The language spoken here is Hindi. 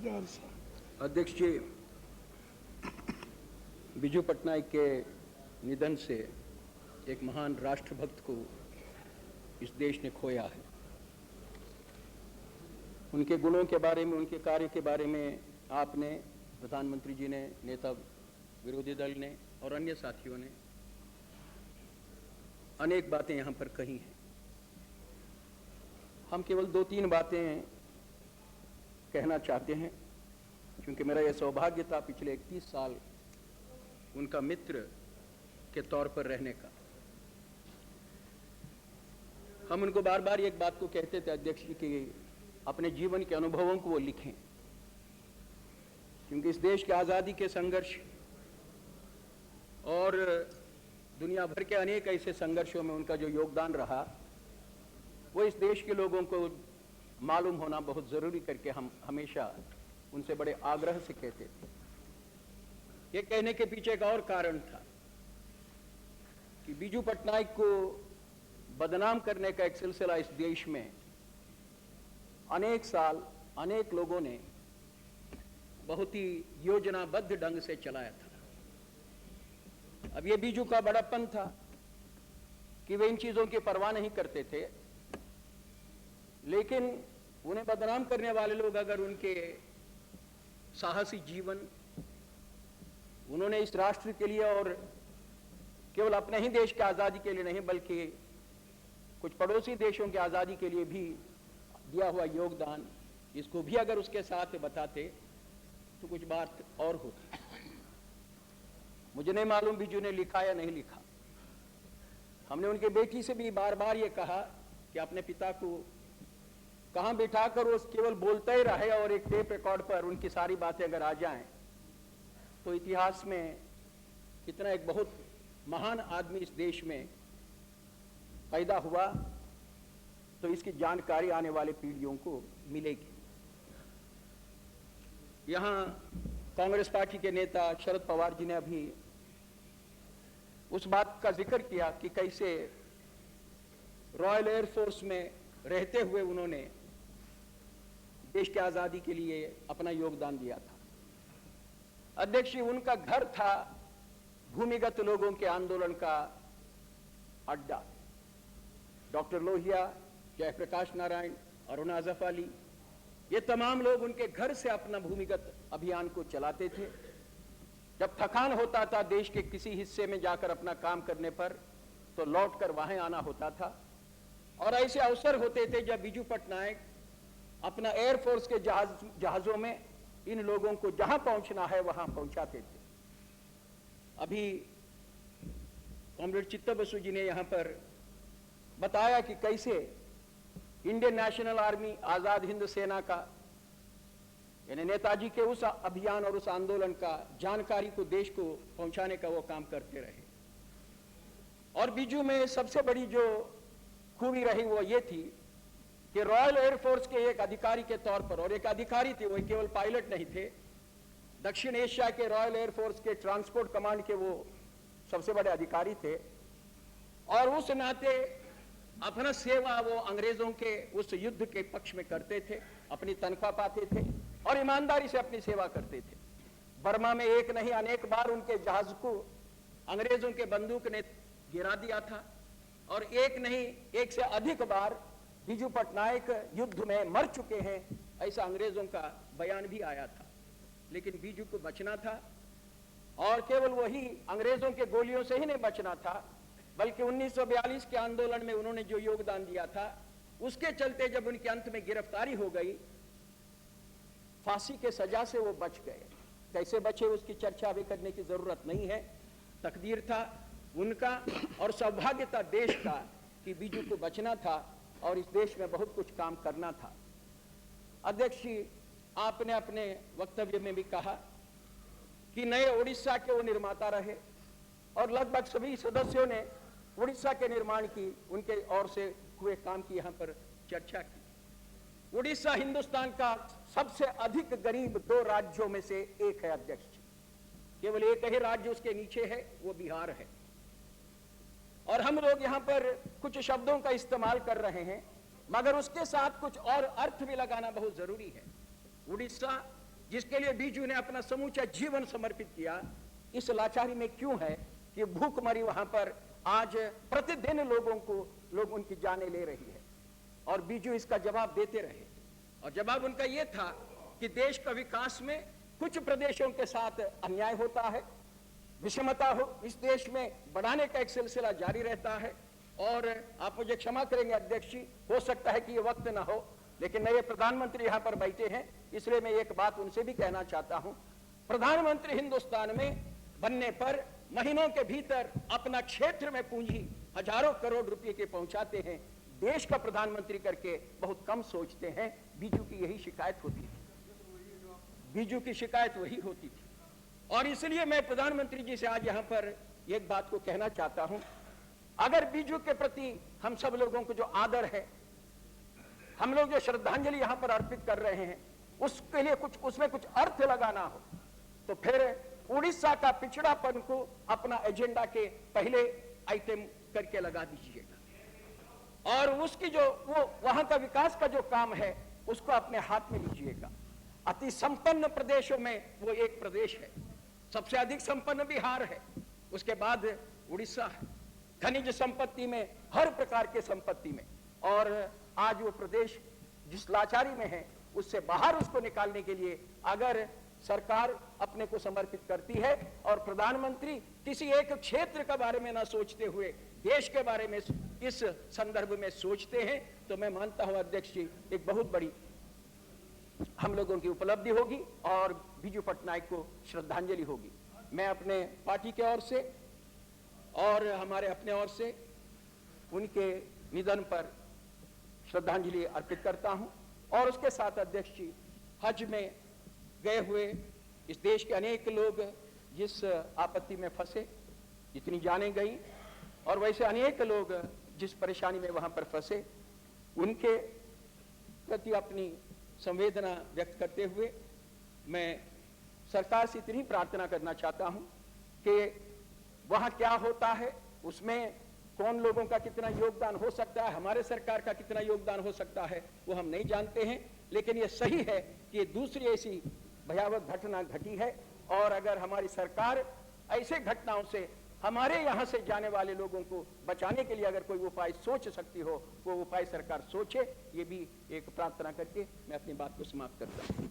अध्यक्ष जी, बिजू पटनायक के निधन से एक महान राष्ट्रभक्त को इस देश ने खोया है। उनके गुणों के बारे में, उनके कार्य के बारे में आपने, प्रधानमंत्री जी ने, नेता विरोधी दल ने और अन्य साथियों ने अनेक बातें यहाँ पर कही हैं। हम केवल 2-3 बातें कहना चाहते हैं, क्योंकि मेरा यह सौभाग्य था पिछले 31 साल उनका मित्र के तौर पर रहने का। हम उनको बार बार एक बात को कहते थे अध्यक्ष जी कि अपने जीवन के अनुभवों को वो लिखें, क्योंकि इस देश की आज़ादी के संघर्ष और दुनिया भर के अनेक ऐसे संघर्षों में उनका जो योगदान रहा, वो इस देश के लोगों को मालूम होना बहुत ज़रूरी करके हम हमेशा उनसे बड़े आग्रह से कहते थे। ये कहने के पीछे एक और कारण था कि बिजू पटनायक को बदनाम करने का एक सिलसिला इस देश में अनेक साल अनेक लोगों ने बहुत ही योजनाबद्ध ढंग से चलाया था। अब ये बिजू का बड़प्पन था कि वे इन चीजों की परवाह नहीं करते थे, लेकिन उन्हें बदनाम करने वाले लोग अगर उनके साहसी जीवन, उन्होंने इस राष्ट्र के लिए और केवल अपने ही देश की आज़ादी के लिए नहीं बल्कि कुछ पड़ोसी देशों की आज़ादी के लिए भी दिया हुआ योगदान, इसको भी अगर उसके साथ बताते तो कुछ बात और होती। मुझे नहीं मालूम बिजू ने लिखा या नहीं लिखा। हमने उनके बेटी से भी बार बार ये कहा कि अपने पिता को कहां बिठाकर वो केवल बोलता ही रहे और एक टेप रिकॉर्ड पर उनकी सारी बातें अगर आ जाएं तो इतिहास में कितना एक बहुत महान आदमी इस देश में पैदा हुआ, तो इसकी जानकारी आने वाले पीढ़ियों को मिलेगी। यहां कांग्रेस पार्टी के नेता शरद पवार जी ने अभी उस बात का जिक्र किया कि कैसे रॉयल एयरफोर्स में रहते हुए उन्होंने देश की आजादी के लिए अपना योगदान दिया था। अध्यक्ष जी, उनका घर था भूमिगत लोगों के आंदोलन का अड्डा। डॉक्टर लोहिया, जयप्रकाश नारायण, अरुण आजफ अली, ये तमाम लोग उनके घर से अपना भूमिगत अभियान को चलाते थे। जब थकान होता था देश के किसी हिस्से में जाकर अपना काम करने पर, तो लौटकर वहां आना होता था। और ऐसे अवसर होते थे जब बिजू पटनायक अपना एयरफोर्स के जहाजों में इन लोगों को जहां पहुंचना है वहां पहुंचाते थे। अभी कॉमरेड चित्त बसु जी ने यहां पर बताया कि कैसे Indian national army, Azad Hind सेना का, यानी नेताजी के उस अभियान और उस आंदोलन का जानकारी को देश को पहुंचाने का वो काम करते रहे। और बिजू में सबसे बड़ी जो खूबी रही वो ये थी कि रॉयल एयरफोर्स के एक अधिकारी के तौर पर, और एक अधिकारी थे, वो केवल पायलट नहीं थे, दक्षिण एशिया के रॉयल एयरफोर्स के ट्रांसपोर्ट कमांड के वो सबसे बड़े अधिकारी थे। और उस नाते अपना सेवा वो अंग्रेजों के उस युद्ध के पक्ष में करते थे, अपनी तनख्वाह पाते थे और ईमानदारी से अपनी सेवा करते थे। बर्मा में एक नहीं अनेक बार उनके जहाज को अंग्रेजों के बंदूक ने गिरा दिया था, और एक नहीं एक से अधिक बार बिजू पटनायक युद्ध में मर चुके हैं, ऐसा अंग्रेजों का बयान भी आया था। लेकिन बिजू को बचना था, और केवल वही अंग्रेजों के गोलियों से ही नहीं बचना था, बल्कि 1942 के आंदोलन में उन्होंने जो योगदान दिया था, उसके चलते जब उनके अंत में गिरफ्तारी हो गई, फांसी के सजा से वो बच गए। कैसे बचे उसकी चर्चा अभी करने की जरूरत नहीं है। तकदीर था उनका और सौभाग्य था देश का कि बिजू को बचना था और इस देश में बहुत कुछ काम करना था। अध्यक्ष जी, आपने अपने वक्तव्य में भी कहा कि नए उड़ीसा के वो निर्माता रहे, और लगभग सभी सदस्यों ने उड़ीसा के निर्माण की, उनके ओर से हुए काम की यहाँ पर चर्चा की। उड़ीसा हिंदुस्तान का सबसे अधिक गरीब 2 राज्यों में से एक है अध्यक्ष जी। केवल एक ही राज्य उसके नीचे है, वो बिहार है। और हम लोग यहाँ पर कुछ शब्दों का इस्तेमाल कर रहे हैं, मगर उसके साथ कुछ और अर्थ भी लगाना बहुत जरूरी है। उड़ीसा जिसके लिए बीजू ने अपना समूचा जीवन समर्पित किया, इस लाचारी में क्यों है कि भूखमरी वहां पर आज प्रतिदिन लोग उनकी जानें ले रही है। और बीजू इसका जवाब देते रहे, और जवाब उनका यह था कि देश का विकास में कुछ प्रदेशों के साथ अन्याय होता है, विषमता हो इस देश में बढ़ाने का एक सिलसिला जारी रहता है। और आप मुझे क्षमा करेंगे अध्यक्ष जी, हो सकता है कि ये वक्त ना हो, लेकिन नए प्रधानमंत्री यहां पर बैठे हैं, इसलिए मैं एक बात उनसे भी कहना चाहता हूं। प्रधानमंत्री हिंदुस्तान में बनने पर महीनों के भीतर अपना क्षेत्र में पूंजी हजारों करोड़ रुपए के पहुंचाते हैं, देश का प्रधानमंत्री करके बहुत कम सोचते हैं। बीजू की यही शिकायत होती थी, बीजू की शिकायत वही होती थी। और इसलिए मैं प्रधानमंत्री जी से आज यहां पर एक बात को कहना चाहता हूं, अगर बीजू के प्रति हम सब लोगों को जो आदर है, हम लोग जो श्रद्धांजलि यहां पर अर्पित कर रहे हैं, उसके लिए कुछ उसमें कुछ अर्थ लगाना हो तो फिर उड़ीसा का पिछड़ापन को अपना एजेंडा के पहले आइटम करके लगा दीजिएगा, और उसकी जो वो वहां का विकास का जो काम है उसको अपने हाथ में लीजिएगा। अति संपन्न प्रदेशों में वो एक प्रदेश है, सबसे अधिक संपन्न बिहार है, उसके बाद उड़ीसा है, खनिज संपत्ति में, हर प्रकार के संपत्ति में। और आज वो प्रदेश जिस लाचारी में है उससे बाहर उसको निकालने के लिए अगर सरकार अपने को समर्पित करती है और प्रधानमंत्री किसी एक क्षेत्र के बारे में ना सोचते हुए देश के बारे में इस संदर्भ में सोचते हैं, तो मैं मानता हूं अध्यक्ष जी एक बहुत बड़ी हम लोगों की उपलब्धि होगी और बीजू पटनायक को श्रद्धांजलि होगी। मैं अपने पार्टी के ओर से और हमारे अपने ओर से उनके निधन पर श्रद्धांजलि अर्पित करता हूं। और उसके साथ अध्यक्ष जी, हज में गए हुए इस देश के अनेक लोग जिस आपत्ति में फंसे, जितनी जानें गई, और वैसे अनेक लोग जिस परेशानी में वहां पर फंसे, उनके प्रति अपनी संवेदना व्यक्त करते हुए मैं सरकार से इतनी प्रार्थना करना चाहता हूं कि वहां क्या होता है, उसमें कौन लोगों का कितना योगदान हो सकता है, हमारे सरकार का कितना योगदान हो सकता है, वो हम नहीं जानते हैं। लेकिन ये सही है कि ये दूसरी ऐसी भयावह घटना घटी है, और अगर हमारी सरकार ऐसे घटनाओं से हमारे यहाँ से जाने वाले लोगों को बचाने के लिए अगर कोई उपाय सोच सकती हो, वो उपाय सरकार सोचे, ये भी एक प्रार्थना करके मैं अपनी बात को समाप्त करता हूँ।